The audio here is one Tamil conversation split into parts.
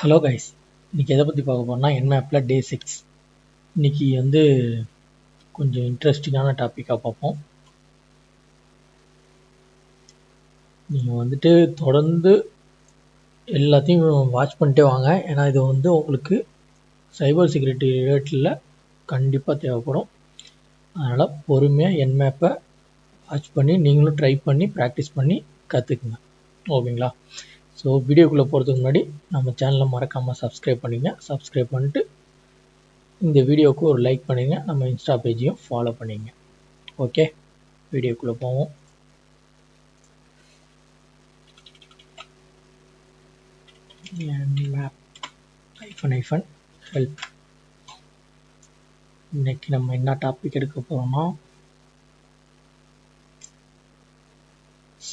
ஹலோ கைஸ், இன்றைக்கி எதை பற்றி பார்க்க போகிறோம்னா என்மேப்பில் டே 6. இன்றைக்கி கொஞ்சம் இன்ட்ரெஸ்டிங்கான டாப்பிக்காக பார்ப்போம். நீங்கள் தொடர்ந்து எல்லாத்தையும் வாட்ச் பண்ணிட்டே வாங்க. ஏன்னா இது உங்களுக்கு சைபர் செக்யூரிட்டி ரிலேட்டடில் கண்டிப்பாக தேவைப்படும். அதனால் பொறுமையாக என்மேப்பை வாட்ச் பண்ணி நீங்களும் ட்ரை பண்ணி ப்ராக்டிஸ் பண்ணி கற்றுக்குங்க. ஓகேங்களா? ஸோ வீடியோக்குள்ளே போகிறதுக்கு முன்னாடி நம்ம சேனலை மறக்காமல் சப்ஸ்கிரைப் பண்ணிங்க. சப்ஸ்கிரைப் பண்ணிட்டு இந்த வீடியோவுக்கு ஒரு லைக் பண்ணிங்க. நம்ம இன்ஸ்டா பேஜையும் ஃபாலோ பண்ணிங்க. ஓகே, வீடியோக்குள்ளே போவோம். ஹெல்ப். இன்னைக்கு நம்ம என்ன டாபிக் எடுக்க போகிறோம்னா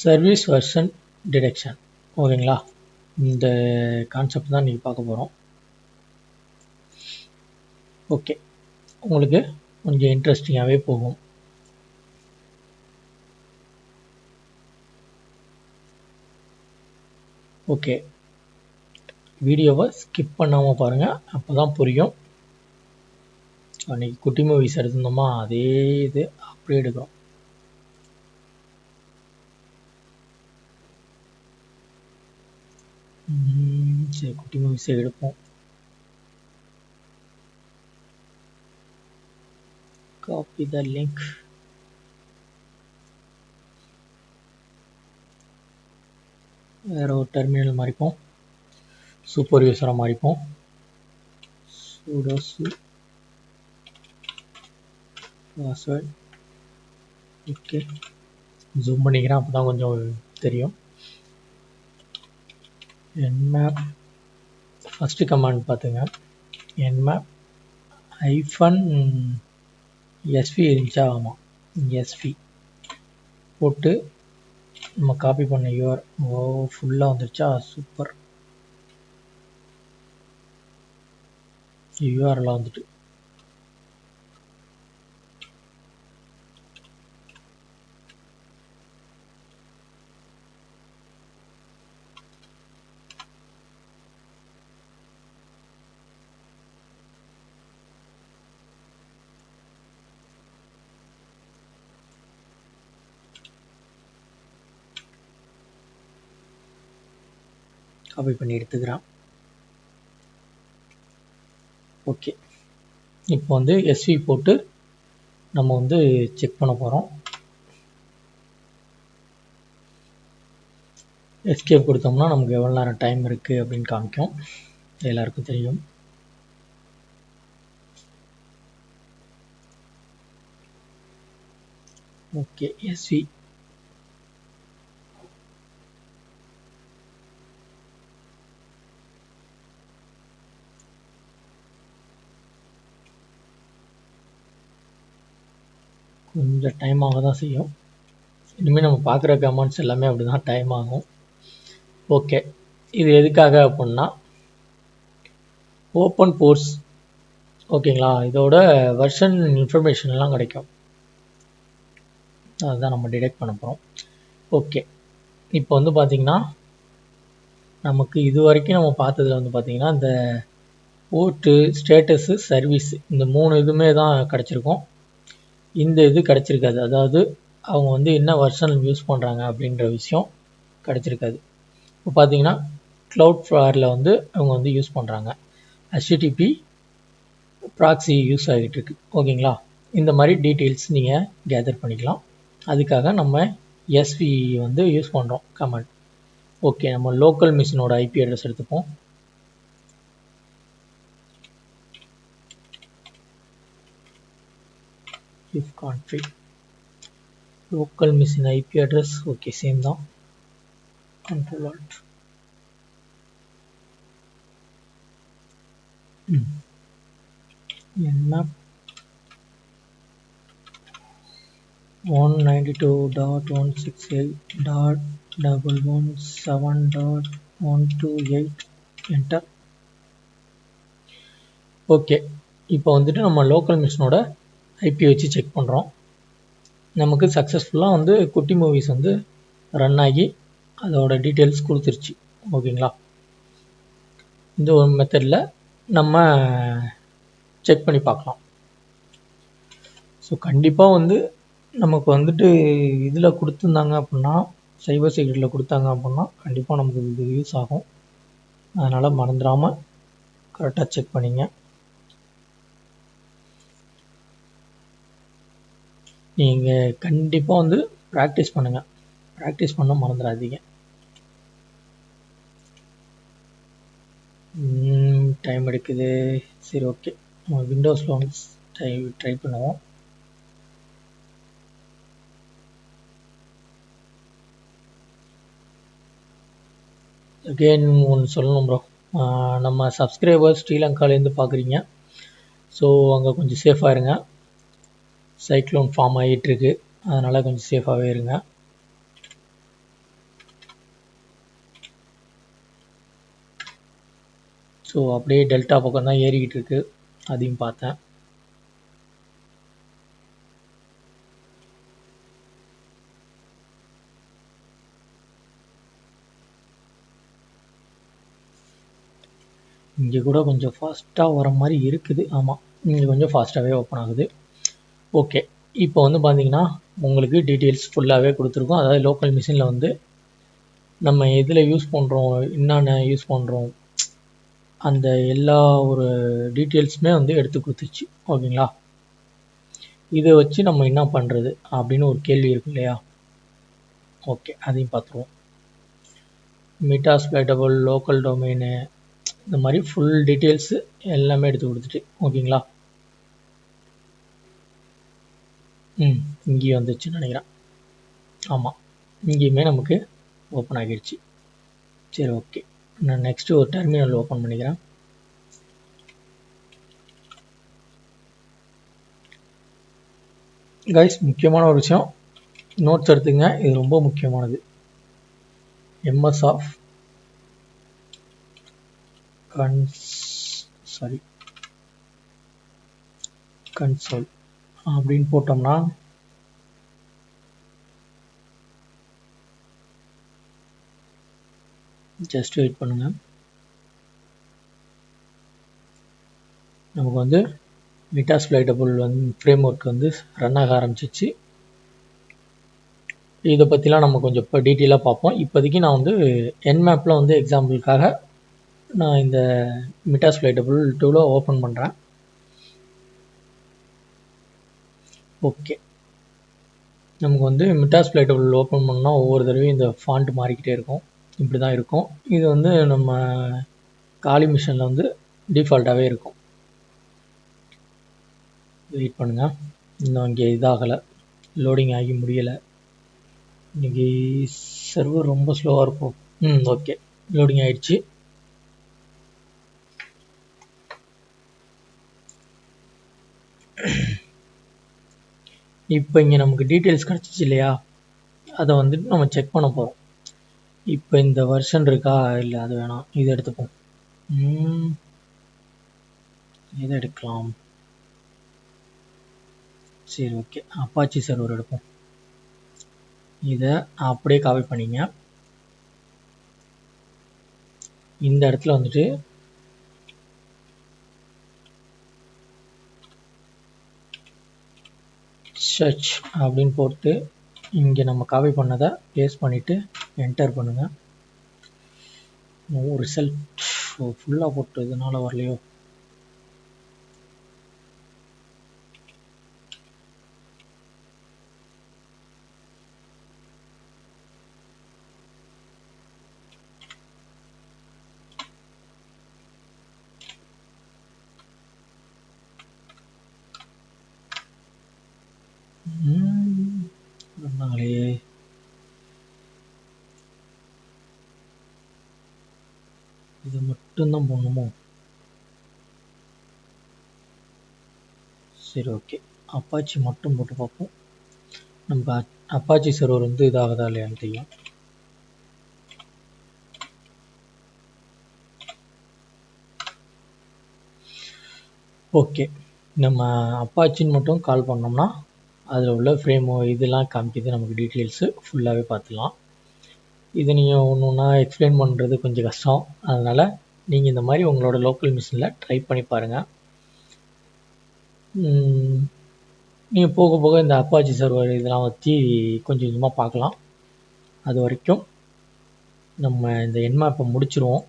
சர்வீஸ் வெர்ஷன் டிடெக்ஷன். ஓகேங்களா? இந்த கான்செப்ட் தான் நீங்கள் பார்க்க போகிறோம். ஓகே, உங்களுக்கு கொஞ்சம் இன்ட்ரெஸ்டிங்காகவே போகும். ஓகே, வீடியோவை ஸ்கிப் பண்ணாமல் பாருங்கள், அப்போ தான் புரியும். அன்றைக்கி குட்டி மூவிஸ் எடுத்திருந்தோமா, அதே இது அப்படியே எடுக்கிறோம். சரி, குட்டி மூவிஸை எடுப்போம். Copy the link. வேறு ஒரு டெர்மினல் மாறிப்போம். சூப்பர் யூஸராக மாறிப்போம். sudo password. ஓகே, ஜூம் பண்ணிக்கிறேன், அப்போ தான் கொஞ்சம் தெரியும். nmap ஃபஸ்ட்டு கமாண்ட் பார்த்துங்க. nmap -sv இருந்துச்சா? ஆமாம், sv போட்டு நம்ம காப்பி பண்ண யூஆர் ஃபுல்லாக வந்துருச்சா? சூப்பர். யூஆர்லாம் வந்துட்டு காப்பி பண்ணி எடுத்துக்கிறேன். ஓகே, இப்போ எஸ்வி போட்டு நம்ம செக் பண்ண போகிறோம். எஸ்கேப் கொடுத்தோம்னா நமக்கு எவ்வளோ நேரம் டைம் இருக்குது அப்படின்னு காமிக்கும். எல்லாருக்கும் தெரியும். ஓகே, எஸ்வி கொஞ்சம் டைம் ஆக தான் செய்யும். இனிமேல் நம்ம பார்க்குற கமெண்ட்ஸ் எல்லாமே அப்படி தான் டைம் ஆகும். ஓகே, இது எதுக்காக அப்படின்னா ஓப்பன் போர்ஸ். ஓகேங்களா? இதோட வெர்ஷன் இன்ஃபர்மேஷன் எல்லாம் கிடைக்கும். அதுதான் நம்ம டிடெக்ட் பண்ண போகிறோம். ஓகே, இப்போ பார்த்தீங்கன்னா நமக்கு இது வரைக்கும் நம்ம பார்த்ததில் பார்த்தீங்கன்னா இந்த போர்ட்டு, ஸ்டேட்டஸு, சர்வீஸ், இந்த 3 இதுவுமே தான் கிடச்சிருக்கும். இந்த இது கிடச்சிருக்காது. அதாவது அவங்க என்ன வெர்ஷன் யூஸ் பண்ணுறாங்க அப்படின்ற விஷயம் கிடச்சிருக்காது. இப்போ பார்த்தீங்கன்னா க்ளவுட் ஃப்ளவரில் அவங்க யூஸ் பண்ணுறாங்க. HTTP ப்ராக்ஸி யூஸ் ஆகிட்டு இருக்கு. ஓகேங்களா? இந்த மாதிரி டீட்டெயில்ஸ் நீங்கள் கேதர் பண்ணிக்கலாம். அதுக்காக நம்ம எஸ்வி யூஸ் பண்ணுறோம் கமெண்ட். ஓகே, நம்ம லோக்கல் மிஷினோட ஐபி அட்ரஸ் எடுத்துப்போம். ifconfig local machine IP address. Okay, same தான். Control Alt. nmap 192.168.117.128 enter. Okay, இப்போ நம்ம லோக்கல் மிஷினோட ஐபி வச்சு செக் பண்ணுறோம். நமக்கு சக்ஸஸ்ஃபுல்லாக குட்டி மூவிஸ் ரன் ஆகி அதோட டீட்டெயில்ஸ் கொடுத்துருச்சு. ஓகேங்களா? இந்த ஒரு மெத்தடில் நம்ம செக் பண்ணி பார்க்கலாம். ஸோ கண்டிப்பாக வந்து நமக்கு வந்துட்டு இதில் கொடுத்துருந்தாங்க அப்படின்னா, சைபர் செக்யூரிட்டியில் கொடுத்தாங்க அப்படின்னா கண்டிப்பாக நமக்கு இது யூஸ் ஆகும். அதனால் மறந்துடாமல் கரெக்டாக செக் பண்ணிங்க. நீங்கள் கண்டிப்பாக வந்து ப்ராக்டிஸ் பண்ணுங்கள். ப்ராக்டிஸ் பண்ண மறந்துடாதீங்க. டைம் எடுக்குது. சரி, ஓகே, நம்ம விண்டோஸில் வந்து ட்ரை பண்ணுவோம். அகெயின் ஒன்று சொல்லணும் ப்ரோ, நம்ம சப்ஸ்கிரைபர்ஸ் ஸ்ரீலங்காலேருந்து பார்க்குறீங்க. ஸோ அங்கே கொஞ்சம் சேஃபாக இருங்க. சைக்ளோன் ஃபார்ம் ஆகிட்டுருக்கு, அதனால் கொஞ்சம் சேஃபாகவே இருங்க. ஸோ அப்படியே டெல்டா பக்கம் தான் ஏறிக்கிட்டு இருக்கு, அதையும் பார்த்தேன். இங்கே கூட கொஞ்சம் ஃபாஸ்ட்டாக வர மாதிரி இருக்குது. ஆமாம், இங்கே கொஞ்சம் ஃபாஸ்ட்டாகவே ஓப்பன் ஆகுது. ஓகே, இப்போ வந்து பார்த்தீங்கன்னா உங்களுக்கு டீட்டெயில்ஸ் ஃபுல்லாகவே கொடுத்துருக்கோம். அதாவது லோக்கல் மிஷினில் வந்து நம்ம எதில் யூஸ் பண்ணுறோம், என்னென்ன யூஸ் பண்ணுறோம், அந்த எல்லா ஒரு டீட்டெயில்ஸுமே வந்து எடுத்து கொடுத்துச்சு. ஓகேங்களா, இதை வச்சு நம்ம என்ன பண்ணுறது அப்படின்னு ஒரு கேள்வி இருக்கு இல்லையா? ஓகே, அதையும் பார்த்துருவோம். மெட்டாஸ்பிளைட்டபிள், லோக்கல் டொமைனு, இந்த மாதிரி ஃபுல் டீட்டெயில்ஸு எல்லாமே எடுத்து கொடுத்துட்டு. ஓகேங்களா, இங்கேயும் வந்துச்சுன்னு நினைக்கிறேன். ஆமாம், இங்கேயுமே நமக்கு ஓப்பன் ஆகிடுச்சு. சரி, ஓகே, நான் நெக்ஸ்ட்டு ஒரு டெர்மினல் ஓப்பன் பண்ணிக்கிறேன். கைஸ், முக்கியமான ஒரு விஷயம், நோட்ஸ் எடுத்துங்க, இது ரொம்ப முக்கியமானது. எம்எஸ் ஆஃப் கன்சோல் அப்படின்னு போட்டோம்னா ஜஸ்ட் வெயிட் பண்ணுங்க. நமக்கு வந்து மெட்டாஸ்பிளைட்டபிள் வந்து ஃப்ரேம் ஒர்க் வந்து ரன் ஆக ஆரம்பிச்சிச்சு. இதை பற்றிலாம் நம்ம கொஞ்சம் இப்போ டீட்டெயிலாக பார்ப்போம். இப்போதைக்கு நான் வந்து என்மேப்பில் வந்து எக்ஸாம்பிளுக்காக நான் இந்த மெட்டாஸ்பிளைட்டபிள் டூவில் ஓப்பன் பண்ணுறேன். ஓகே, நமக்கு வந்து மெட்டாஸ்பிளைட்டபிள் ஓப்பன் பண்ணால் ஒவ்வொரு தடவையும் இந்த ஃபாண்ட் மாறிக்கிட்டே இருக்கும். இப்படி தான் இருக்கும். இது வந்து நம்ம காலி மிஷினில் வந்து டிஃபால்ட்டாகவே இருக்கும். வெயிட் பண்ணுங்கள், இன்னும் இங்கே இதாகலை, லோடிங் ஆகி முடியலை. இன்றைக்கி சர்வர் ரொம்ப ஸ்லோவாக இருக்கும். ஓகே, லோடிங் ஆகிடுச்சு. இப்போ இங்கே நமக்கு டீட்டெயில்ஸ் கிடச்சிச்சு இல்லையா? அதை வந்துட்டு நம்ம செக் பண்ண போகிறோம். இப்போ இந்த வெர்ஷன் இருக்கா, இல்லை அது வேணாம், இதை எடுத்துப்போம். இதை எடுக்கலாம். சரி, ஓகே, அப்பாச்சி சர்வர் எடுப்போம். இதை அப்படியே காப்பி பண்ணிங்க. இந்த இடத்துல வந்துட்டு சர்ச் அப்படின்னு போட்டு இங்கே நம்ம காப்பி பண்ணதை பேஸ்ட் பண்ணிவிட்டு என்டர் பண்ணுங்கள். ரிசல்ட் ஃபுல்லாக போட்டு இதனால் வரலையோ? இது மட்டும்தான் போடணுமோ? சரி, ஓகே, அப்பாச்சி மட்டும் போட்டு பார்ப்போம். நம்ம அப்பாச்சி சர்வர் வந்து இதாகதா இல்லையான்னு தெரியும். ஓகே, நம்ம அப்பாச்சின்னு மட்டும் கால் பண்ணோம்னா அதில் உள்ள ஃப்ரேமோ இதெல்லாம் காமிக்கிது. நமக்கு டீட்டெயில்ஸு ஃபுல்லாகவே பார்த்துக்கலாம். இது நீங்கள் ஒன்று ஒன்றா எக்ஸ்பிளைன் பண்ணுறது கொஞ்சம் கஷ்டம். அதனால் நீங்கள் இந்த மாதிரி உங்களோட லோக்கல் மிஷினில் ட்ரை பண்ணி பாருங்கள். நீங்கள் போக போக இந்த அப்பாச்சி சர்வர் இதெல்லாம் வச்சு கொஞ்சம் கொஞ்சமாக பார்க்கலாம். அது வரைக்கும் நம்ம இந்த என்மேப்பை முடிச்சிருவோம்.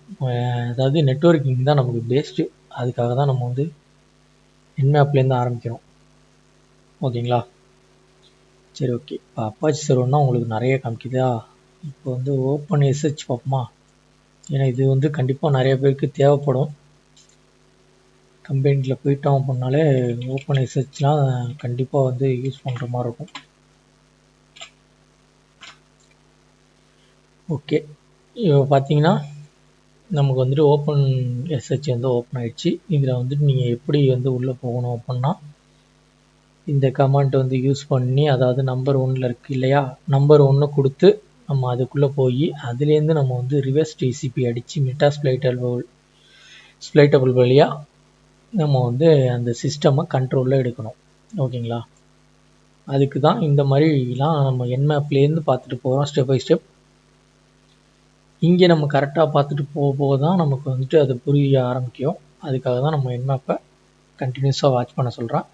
அதாவது நெட்வொர்க்கிங் தான் நமக்கு பெஸ்ட்டு. அதுக்காக தான் நம்ம வந்து என்மேப்லேருந்து ஆரம்பிக்கிறோம். ஓகேங்களா? சரி, ஓகே. இப்போ அப்பாச்சி சர்வர்னால் உங்களுக்கு நிறைய காமிக்குதா? இப்போ வந்து ஓப்பன் எஸ்ஹெச் பார்ப்போமா? ஏன்னா இது வந்து கண்டிப்பாக நிறைய பேருக்கு தேவைப்படும். கம்பெனியில் போயிட்டோம் அப்படின்னாலே ஓப்பன் எஸ்ஹெச்லாம் கண்டிப்பாக வந்து யூஸ் பண்ணுற மாதிரி இருக்கும். ஓகே, இப்போ பார்த்தீங்கன்னா நமக்கு வந்துட்டு ஓப்பன் எஸ்ஹெச் வந்து ஓப்பன் ஆகிடுச்சு. இதில் வந்துட்டு நீங்கள் எப்படி வந்து உள்ளே போகணும் அப்படின்னா இந்த கமாண்ட் வந்து யூஸ் பண்ணி, அதாவது நம்பர் 1 இருக்குது இல்லையா, நம்பர் 1 கொடுத்து நம்ம அதுக்குள்ளே போய் அதுலேருந்து நம்ம வந்து ரிவர்ஸ் டிசிபி அடித்து மெட்டாஸ்பிளைட்டபிள் வழியாக நம்ம வந்து அந்த சிஸ்டமை கண்ட்ரோலில் எடுக்கணும். ஓகேங்களா? அதுக்கு தான் இந்த மாதிரிலாம் நம்ம என்மேப்லேருந்து பார்த்துட்டு போகிறோம் ஸ்டெப் பை ஸ்டெப். இங்கே நம்ம கரெக்டாக பார்த்துட்டு போக தான் நமக்கு வந்துட்டு அது புரிய ஆரம்பிக்கும். அதுக்காக தான் நம்ம என்மேப்பை கண்டினியூஸாக வாட்ச் பண்ண சொல்கிறேன்.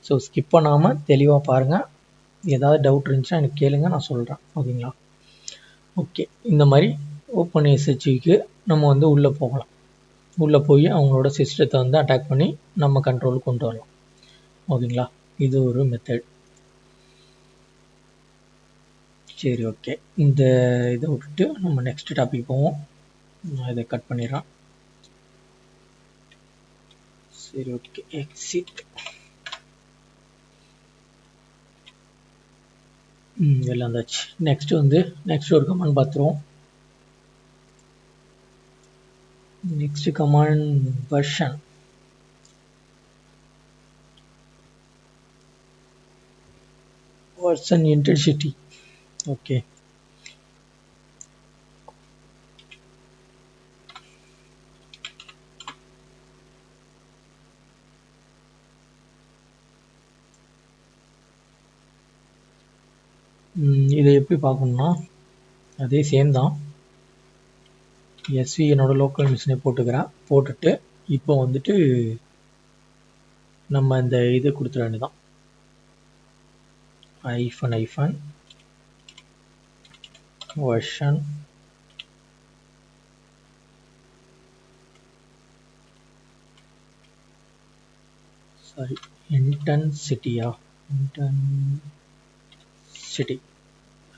ஸோ ஸ்கிப் பண்ணாமல் தெளிவாக பாருங்கள். ஏதாவது டவுட் இருந்துச்சுன்னா எனக்கு கேளுங்க, நான் சொல்கிறேன். ஓகேங்களா? ஓகே, இந்த மாதிரி ஓப்பன் எஸ்ஹெச்சுக்கு நம்ம வந்து உள்ளே போகலாம். உள்ளே போய் அவங்களோட சிஸ்டத்தை வந்து அட்டாக் பண்ணி நம்ம கண்ட்ரோலுக்கு கொண்டு வரலாம். ஓகேங்களா? இது ஒரு மெத்தட். சரி, ஓகே. இந்த இதை விட்டுட்டு நம்ம நெக்ஸ்ட் டாபிக் போவோம். நான் இதை கட் பண்ணிடுறேன். சரி, ஓகே. எக்ஸிட். எல்லாம் வந்தாச்சு. நெக்ஸ்ட் ஒரு கமாண்ட் பார்த்துருவோம். Next command version intensity. Okay, இதை எப்படி பார்க்கணும்னா அதே சேம் தான். எஸ்வி என்னோட லோக்கல் மிஷினை போட்டுட்டு இப்போ வந்துட்டு நம்ம இந்த இது கொடுத்துட வேண்டியதான். ஐஃபன் வெர்ஷன் இன்டென்சிட்டி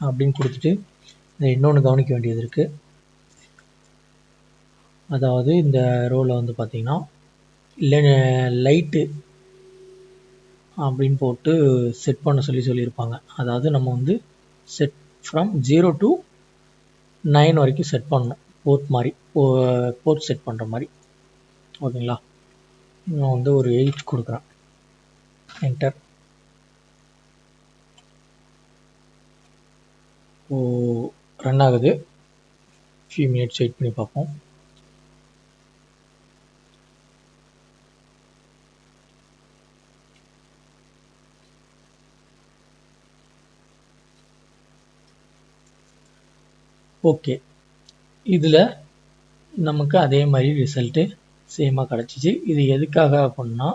அப்படின்னு கொடுத்துட்டு இன்னொன்று கவனிக்க வேண்டியது இருக்குது. அதாவது இந்த ரோவில் வந்து பார்த்தீங்கன்னா லைட்டு அப்படின்னு போட்டு செட் பண்ண சொல்லியிருப்பாங்க. அதாவது நம்ம வந்து செட் ஃப்ரம் 0 to 9 வரைக்கும் செட் பண்ணணும். போர்ட் செட் பண்ணுற மாதிரி. ஓகேங்களா? நான் வந்து ஒரு 8 கொடுக்குறேன். என்டர். ரன் ஆகுது. ஃபியூ மினிட்ஸ் வெயிட் பண்ணி பார்ப்போம். ஓகே, இதில் நமக்கு அதே மாதிரி ரிசல்ட்டு சேமாக கிடச்சிச்சு. இது எதுக்காக அப்படின்னா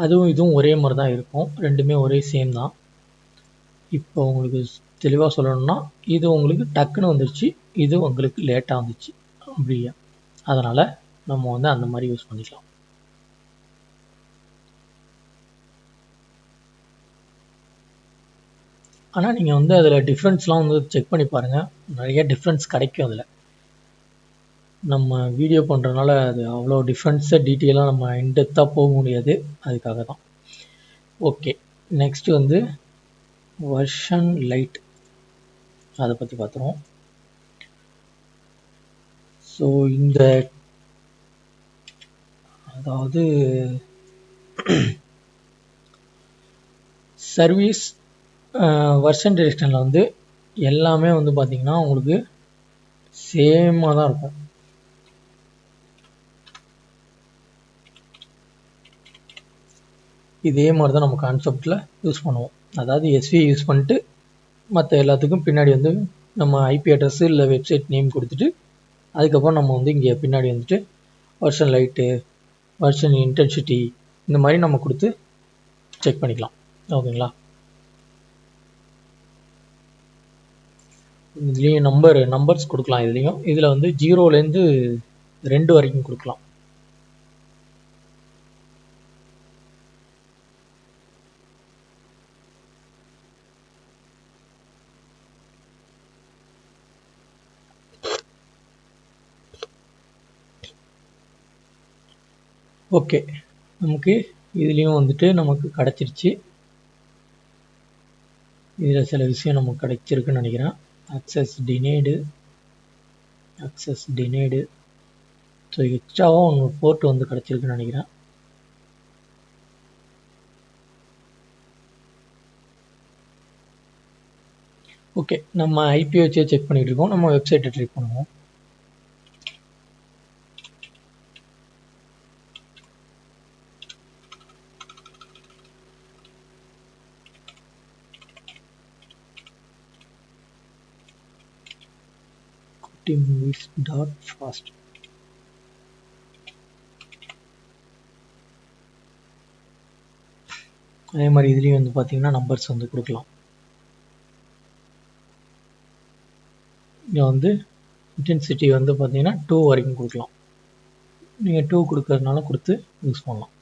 அதுவும் இதுவும் ஒரே மாதிரி தான் இருக்கும். ரெண்டுமே ஒரே சேம் தான். இப்போ உங்களுக்கு தெளிவாக சொல்லணும்னா இது உங்களுக்கு டக்குன்னு வந்துருச்சு, இது உங்களுக்கு லேட்டாக வந்துச்சு. அப்படியா? அதனால் நம்ம வந்து அந்த மாதிரி யூஸ் பண்ணிக்கலாம். ஆனால் நீங்கள் வந்து அதில் டிஃப்ரென்ஸ்லாம் வந்து செக் பண்ணி பாருங்கள். நிறைய டிஃப்ரென்ஸ் கிடைக்கும் அதில். நம்ம வீடியோ பண்ணுறதுனால அது அவ்வளோ டிஃப்ரென்ஸை டீட்டெயிலாக நம்ம இன்டெப்த்தாக போக முடியாது. அதுக்காக தான். ஓகே, நெக்ஸ்ட்டு வந்து வெர்ஷன் லைட், அதை பற்றி பார்த்துருவோம். ஸோ இந்த அதாவது சர்வீஸ் வெர்ஷன் டிரெக்ஷனில் வந்து எல்லாமே வந்து பார்த்திங்கன்னா உங்களுக்கு சேமாக தான் இருக்கும். இதே மாதிரி தான் நம்ம கான்செப்டில் யூஸ் பண்ணுவோம். அதாவது எஸ்வி யூஸ் பண்ணிட்டு மற்ற எல்லாத்துக்கும் பின்னாடி வந்து நம்ம ஐபி அட்ரஸ் இல்லை வெப்சைட் நேம் கொடுத்துட்டு அதுக்கப்புறம் நம்ம வந்து இங்கே பின்னாடி வந்துட்டு வெர்ஷன் லைட்டு, வெர்ஷன் இன்டென்சிட்டி இந்த மாதிரி நம்ம கொடுத்து செக் பண்ணிக்கலாம். ஓகேங்களா? இதுலேயும் நம்பர்ஸ் கொடுக்கலாம். இதுலேயும் இதில் வந்து 0லேருந்து 2 வரைக்கும் கொடுக்கலாம். ஓகே, நமக்கு இதுலேயும் வந்துட்டு நமக்கு கிடச்சிருச்சு. இதில் சில விஷயம் நமக்கு கிடைச்சிருக்குன்னு நினைக்கிறேன். Access denied. ஸோ எக்ஸ்ட்ராவாக ஒன்று போர்ட் வந்து கிடச்சிருக்குன்னு நினைக்கிறேன். ஓகே, நம்ம ஐபி வச்சே செக் பண்ணிட்டு இருக்கோம். நம்ம வெப்சைட்டை ட்ரை பண்ணுவோம். movies.fast. அதே மாதிரி இதுலேயும் வந்து பார்த்தீங்கன்னா நம்பர்ஸ் வந்து கொடுக்கலாம். இங்கே வந்து இன்டென்சிட்டி வந்து பார்த்தீங்கன்னா 2 வரைக்கும் கொடுக்கலாம். நீங்கள் 2 கொடுக்கறதுனால கொடுத்து யூஸ் பண்ணலாம்.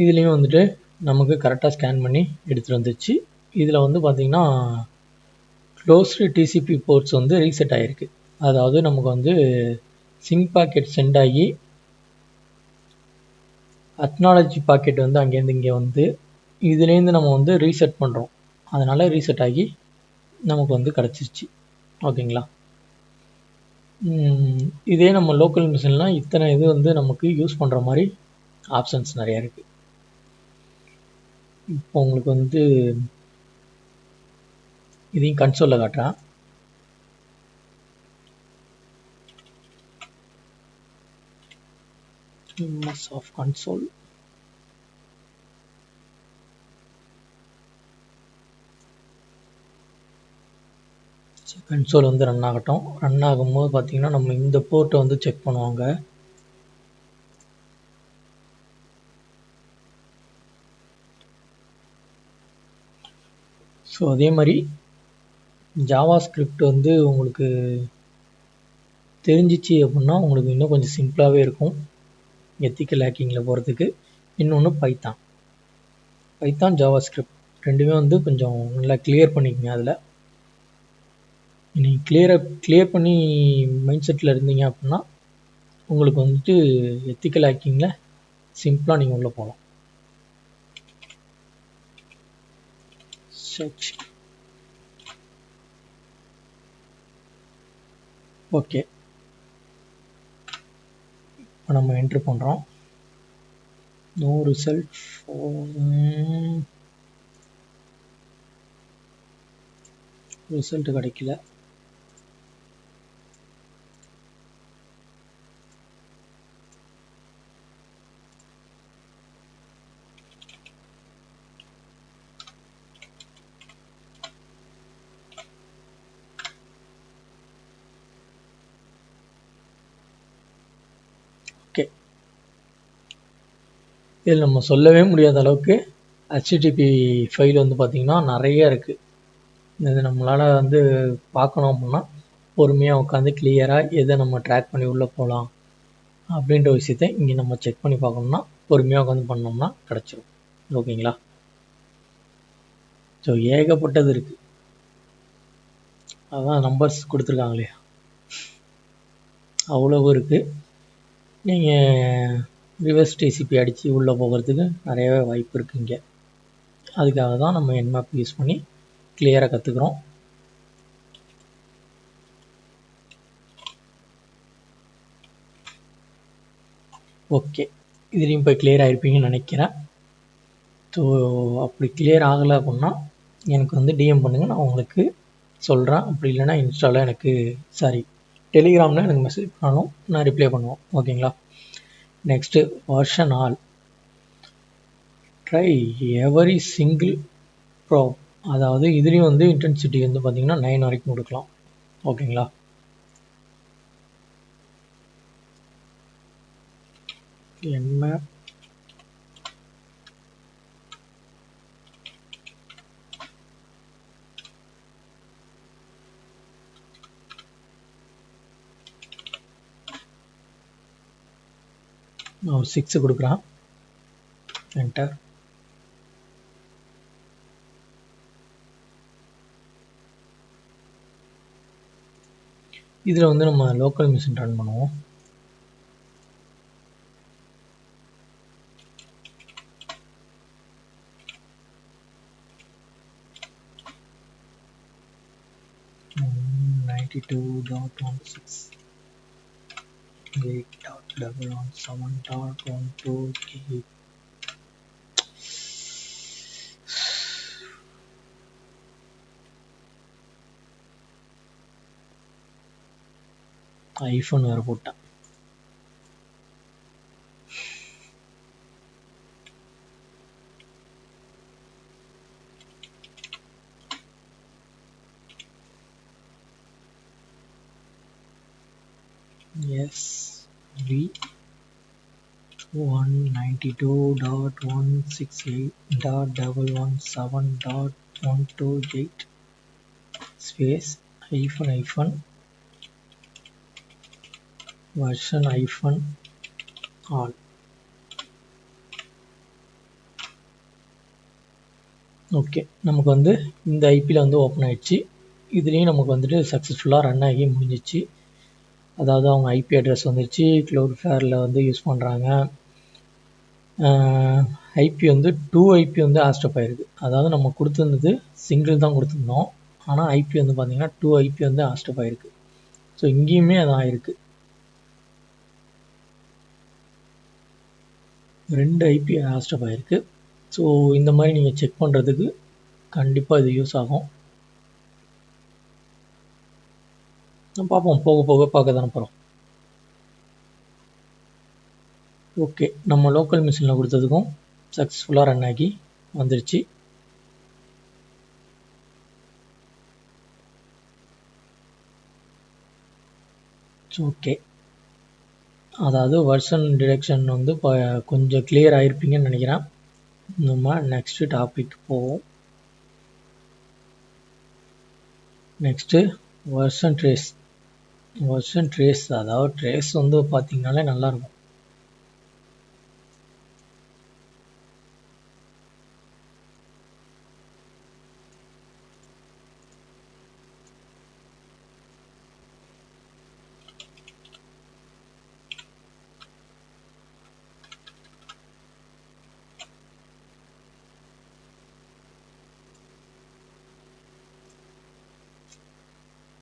இதுலேயும் வந்துட்டு நமக்கு கரெக்டாக ஸ்கேன் பண்ணி எடுத்துகிட்டு வந்துச்சு. இதில் வந்து பார்த்திங்கன்னா க்ளோஸ்டு டிசிபி போர்ட்ஸ் வந்து ரீசெட் ஆகிருக்கு. அதாவது நமக்கு வந்து சிங்க் பாக்கெட் சென்ட் ஆகி அக்னாலஜி பாக்கெட் வந்து அங்கேருந்து இங்கே வந்து இதுலேருந்து நம்ம வந்து ரீசெட் பண்ணுறோம். அதனால் ரீசெட் ஆகி நமக்கு வந்து கிடச்சிருச்சு. ஓகேங்களா? இதே நம்ம லோக்கல் மிஷின்லாம் இத்தனை இது வந்து நமக்கு யூஸ் பண்ணுற மாதிரி ஆப்ஷன்ஸ் நிறையா இருக்குது. இப்போ உங்களுக்கு வந்து இதையும் கன்சோலில் காட்டுறேன். Of console. கன்சோல் வந்து ரன் ஆகட்டும். ரன் ஆகும்போது பார்த்தீங்கன்னா நம்ம இந்த போர்ட்டை வந்து செக் பண்ணுவாங்க. ஸோ அதே மாதிரி ஜாவா ஸ்கிரிப்ட் வந்து உங்களுக்கு தெரிஞ்சிச்சு அப்படின்னா உங்களுக்கு இன்னும் கொஞ்சம் சிம்பிளாகவே இருக்கும் எத்திக்கல் ஹேக்கிங்கில் போகிறதுக்கு. இன்னொன்று பைத்தான் ஜாவா ஸ்கிரிப்ட் ரெண்டுமே வந்து கொஞ்சம் நல்லா கிளியர் பண்ணிக்கங்க. அதில் நீங்கள் கிளியர் பண்ணி மைண்ட் செட்டில் இருந்தீங்க அப்படின்னா உங்களுக்கு வந்துட்டு எத்திக்கல் ஹேக்கிங்கில் சிம்பிளாக நீங்கள் உள்ளே போகலாம். சர்ச். ஓகே, இப்போ நம்ம என்ட்ரு பண்ணுறோம். No result. ரிசல்ட் கிடைக்கல. ஓகே, இதில் நம்ம சொல்லவே முடியாத அளவுக்கு HTTP ஃபைல் வந்து பார்த்திங்கன்னா நிறைய இருக்குது. இது நம்மளால் வந்து பார்க்கணும் அப்படின்னா பொறுமையாக உட்காந்து கிளியராக எதை நம்ம ட்ராக் பண்ணி உள்ளே போகலாம் அப்படின்ற விஷயத்தை இங்கே நம்ம செக் பண்ணி பார்க்கணும்னா பொறுமையாக உட்காந்து பண்ணோம்னா கிடச்சிரும். ஓகேங்களா? ஸோ ஏகப்பட்டது இருக்குது. அதான் நம்பர்ஸ் கொடுத்துருக்காங்க இல்லையா, அவ்வளவு இருக்குது. நீங்கள் ரிவர்ஸ் டிசிபி அடித்து உள்ளே போகிறதுக்கு நிறையவே வாய்ப்பு இருக்குது இங்கே. அதுக்காக தான் நம்ம Nmap யூஸ் பண்ணி கிளியராக கற்றுக்குறோம். ஓகே, இதுலேயும் போய் கிளியர் ஆகிருப்பீங்கன்னு நினைக்கிறேன். ஸோ அப்படி கிளியர் ஆகலை அப்படின்னா எனக்கு வந்து டிஎம் பண்ணுங்கள், நான் உங்களுக்கு சொல்கிறேன். அப்படி இல்லைனா இன்ஸ்டாவில் எனக்கு டெலிகிராமில் எனக்கு மெசேஜ் பண்ணணும், நான் ரிப்ளை பண்ணுவோம். ஓகேங்களா. Next version I'll try every single prop. அதாவது இதுலேயும் வந்து இன்டென்சிட்டி வந்து பார்த்திங்கன்னா 9 வரைக்கும் கொடுக்கலாம். ஓகேங்களா. nmap நான் 6 கொடுக்குறேன். என்டர். இதில் வந்து நம்ம லோக்கல் மிஷின் ரன் பண்ணுவோம். ஐஃபோன் வேறு போட்டேன். SV 192.168.117.128 space hyphen version all. Okay, நமக்கு வந்து இந்த ஐபியில் வந்து ஓப்பன் ஆகிடுச்சு. இதுலேயும் நமக்கு வந்துட்டு சக்ஸஸ்ஃபுல்லாக ரன் ஆகி முடிஞ்சிச்சு. அதாவது அவங்க ஐபி அட்ரஸ் வந்துருச்சு. க்ளவுட்ஃப்ளேரில் வந்து யூஸ் பண்ணுறாங்க. ஐபி வந்து 2 ஐபி வந்து ஆஸ்டப் ஆகிருக்கு. அதாவது நம்ம கொடுத்துருந்தது சிங்கிள் தான் கொடுத்துருந்தோம், ஆனால் ஐபி வந்து பார்த்திங்கன்னா 2 ஐபி வந்து ஆஸ்டப் ஆகிருக்கு. ஸோ இங்கேயுமே அது ஆகிருக்கு. 2 ஐபி ஆஸ்டப் ஆகிருக்கு. ஸோ இந்த மாதிரி நீங்கள் செக் பண்ணுறதுக்கு கண்டிப்பாக இது யூஸ் ஆகும். பார்ப்போம், போக போக பார்க்க தானே போகிறோம். ஓகே, நம்ம லோக்கல் மிஷினில் கொடுத்ததுக்கும் சக்ஸஸ்ஃபுல்லாக ரன் ஆகி வந்துருச்சு. ஓகே, அதாவது வெர்ஷன் டிடெக்ஷன் வந்து இப்போ கொஞ்சம் கிளியர் ஆகிருப்பீங்கன்னு நினைக்கிறேன். நம்ம நெக்ஸ்ட்டு டாபிக் போவோம். Next version trace. அதாவது ட்ரேஸ் வந்து பார்த்திங்கனாலே நல்லாயிருக்கும்.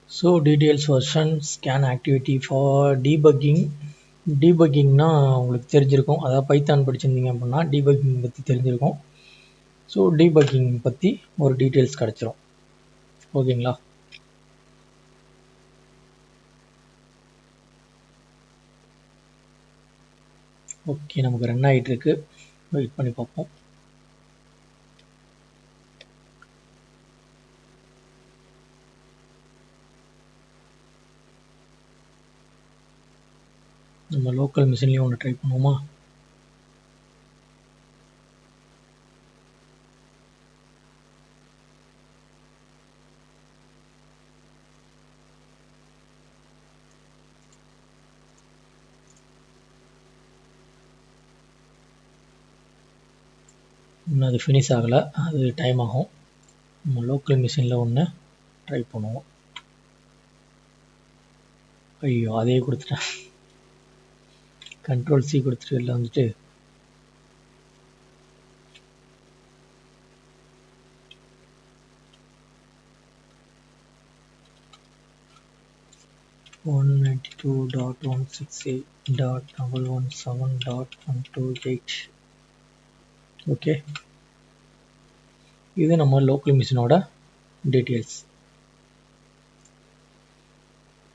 So details version scan activity for டீபக்கிங்னா உங்களுக்கு தெரிஞ்சிருக்கும். அதாவது பைத்தான் படிச்சிருந்தீங்க அப்படின்னா டீபக்கிங் பற்றி தெரிஞ்சிருக்கும். ஸோ டீபக்கிங் பற்றி ஒரு டீட்டெயில்ஸ் கிடச்சிரும். ஓகேங்களா. ஓகே, நமக்கு ரன் ஆகிட்டுருக்கு. வெயிட் பண்ணி பார்ப்போம். நம்ம லோக்கல் மிஷின்லேயும் ஒன்று ட்ரை பண்ணுவோமா. இன்னும் அது ஃபினிஷ் ஆகலை, அது டைம் ஆகும். நம்ம லோக்கல் மிஷினில் ஒன்று ட்ரை பண்ணுவோம். ஐயோ, அதே கொடுத்துட்டேன். Ctrl C கொடுத்துட்டு வெளில வந்துட்டு 192.168.117.128. ஓகே, இது நம்ம லோக்கல் மிஷினோட டீட்டெயில்ஸ்.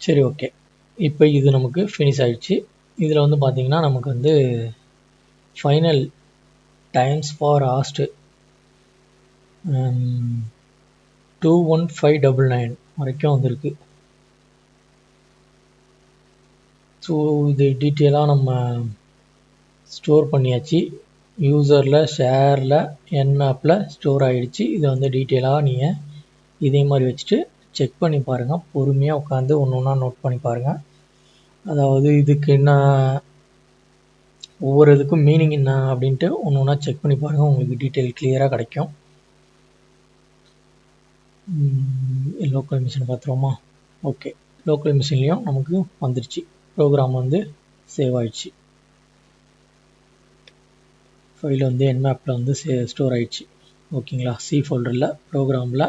சரி, ஓகே, இப்போ இது நமக்கு ஃபினிஷ் ஆயிடுச்சு. இதில் வந்து பார்த்தீங்கன்னா நமக்கு வந்து ஃபைனல் டைம்ஸ் ஃபார் ஆஸ்ட் 21599 வரைக்கும் வந்திருக்கு. ஸோ இது டீட்டெயிலாக நம்ம ஸ்டோர் பண்ணியாச்சு. யூசரில், ஷேரில், என்மேப்பில் ஸ்டோர் ஆகிடுச்சு. இதை வந்து டீட்டெயிலாக நீங்கள் இதே மாதிரி வச்சுட்டு செக் பண்ணி பாருங்கள். பொறுமையாக உட்காந்து ஒன்று ஒன்றா நோட் பண்ணி பாருங்கள். அதாவது இதுக்கு என்ன, ஒவ்வொரு இதுக்கும் மீனிங் என்ன அப்படின்ட்டு ஒன்று ஒன்றா செக் பண்ணி பாருங்கள். உங்களுக்கு டீட்டெயில் கிளியராக கிடைக்கும். லோக்கல் மிஷின் பார்த்துருவோமா? ஓகே, லோக்கல் மிஷின்லேயும் நமக்கு வந்துடுச்சு. ப்ரோக்ராம் வந்து சேவ் ஆயிடுச்சு. ஃபைல் வந்து என்மேப்பில் வந்து ஸ்டோர் ஆயிடுச்சு. ஓகேங்களா? சி ஃபோல்டரில், ப்ரோக்ராமில்,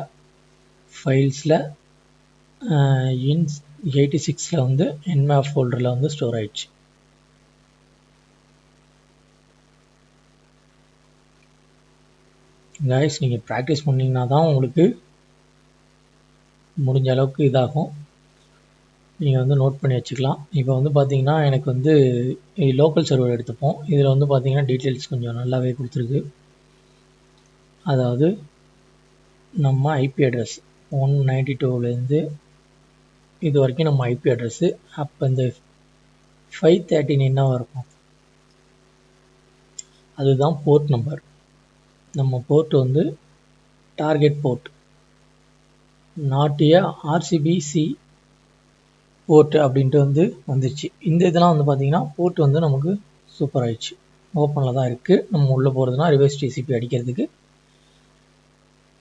ஃபைல்ஸில், x86 வந்து என்மேப் ஃபோல்டரில் வந்து ஸ்டோர் ஆயிடுச்சு. கைஸ், நீங்கள் ப்ராக்டிஸ் பண்ணிங்கன்னா தான் உங்களுக்கு முடிஞ்ச அளவுக்கு இதாகும். நீங்கள் வந்து நோட் பண்ணி வச்சுக்கலாம். இப்போ வந்து பார்த்தீங்கன்னா எனக்கு வந்து லோக்கல் சர்வர் எடுத்துப்போம். இதில் வந்து பார்த்தீங்கன்னா டீட்டெயில்ஸ் கொஞ்சம் நல்லாவே கொடுத்துருக்கு. அதாவது நம்ம ஐபி அட்ரஸ் 192லேருந்து இது வரைக்கும் நம்ம ஐபி அட்ரஸ்ஸு. அப்போ இந்த 513 என்னவாக இருக்கும்? அதுதான் போர்ட் நம்பர். நம்ம போர்ட் வந்து டார்கெட் போர்ட், நாட்டிய ஆர்சிபிசி போர்ட் அப்படின்ட்டு வந்து வந்துச்சு. இந்த இதெல்லாம் வந்து பார்த்தீங்கன்னா போர்ட் வந்து நமக்கு சூப்பர் ஆயிடுச்சு. ஓப்பனில் தான் இருக்குது. நம்ம உள்ளே போகிறதுனா ரிவர்ஸ் டிசிபி அடிக்கிறதுக்கு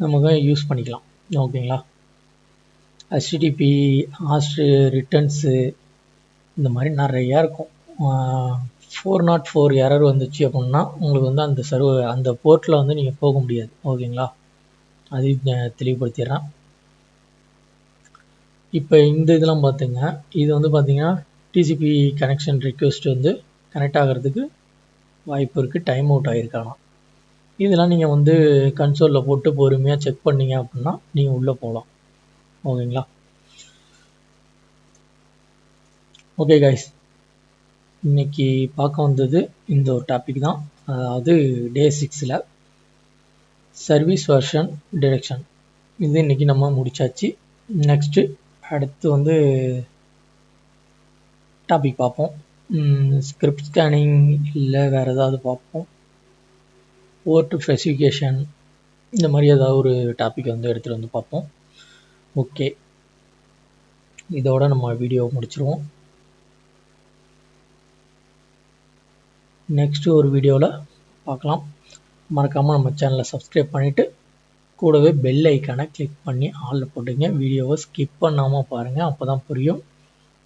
நமக்கு யூஸ் பண்ணிக்கலாம். ஓகேங்களா? HTTP, ஹாஸ்ட் ரிட்டர்ன்ஸு, இந்த மாதிரி நிறையா இருக்கும். 404 எரர் வந்துச்சு அப்படின்னா உங்களுக்கு வந்து அந்த சர்வர், அந்த போர்ட்டில் வந்து நீங்கள் போக முடியாது. ஓகேங்களா? அதையும் தெளிவுபடுத்திடுறேன். இப்போ இந்த இதெல்லாம் பார்த்துங்க. இது வந்து பார்த்தீங்கன்னா டிசிபி கனெக்ஷன் ரிக்வெஸ்ட் வந்து கனெக்ட் ஆகிறதுக்கு வாய்ப்பு இருக்குது. டைம் அவுட் ஆகிருக்கலாம். இதெல்லாம் நீங்கள் வந்து கன்சோலில் போட்டு பொறுமையாக செக் பண்ணிங்க அப்படின்னா நீங்கள் உள்ளே போகலாம். ஓகேங்களா? ஓகே கைஸ், இன்றைக்கி பார்க்க வந்தது இந்த ஒரு டாபிக் தான். அதாவது டே 6ல் சர்வீஸ் வெர்ஷன் டிரெக்ஷன் இது இன்றைக்கி நம்ம முடித்தாச்சு. நெக்ஸ்ட்டு அடுத்து வந்து டாபிக் பார்ப்போம். ஸ்கிரிப்ட் ஸ்கேனிங் இல்லை வேறு ஏதாவது பார்ப்போம். போர்ட் ஸ்பெசிஃபிகேஷன், இந்த மாதிரி ஏதாவது ஒரு டாபிக் வந்து எடுத்துகிட்டு வந்து பார்ப்போம். ஓகே, இதோட நம்ம வீடியோ முடிச்சிருவோம். நெக்ஸ்ட்டு ஒரு வீடியோவில் பார்க்கலாம். மறக்காமல் நம்ம சேனலை சப்ஸ்கிரைப் பண்ணிவிட்டு கூடவே பெல் ஐக்கானை கிளிக் பண்ணி ஆளில் போட்டுங்க. வீடியோவை ஸ்கிப் பண்ணாமல் பாருங்கள், அப்போ தான் புரியும்.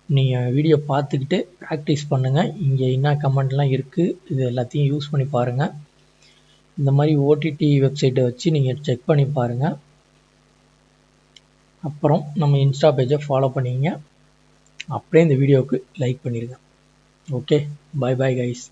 நீங்கள் வீடியோ பார்த்துக்கிட்டு ப்ராக்டிஸ் பண்ணுங்கள். இங்கே என்ன கமெண்ட்லாம் இருக்குது இது எல்லாத்தையும் யூஸ் பண்ணி பாருங்கள். இந்த மாதிரி ஓடிடி வெப்சைட்டை வச்சு நீங்கள் செக் பண்ணி பாருங்கள். அப்புறம் நம்ம இன்ஸ்டா பேஜை ஃபாலோ பண்ணிங்க. அப்படியே இந்த வீடியோவுக்கு லைக் பண்ணிடுங்க. Okay, bye guys.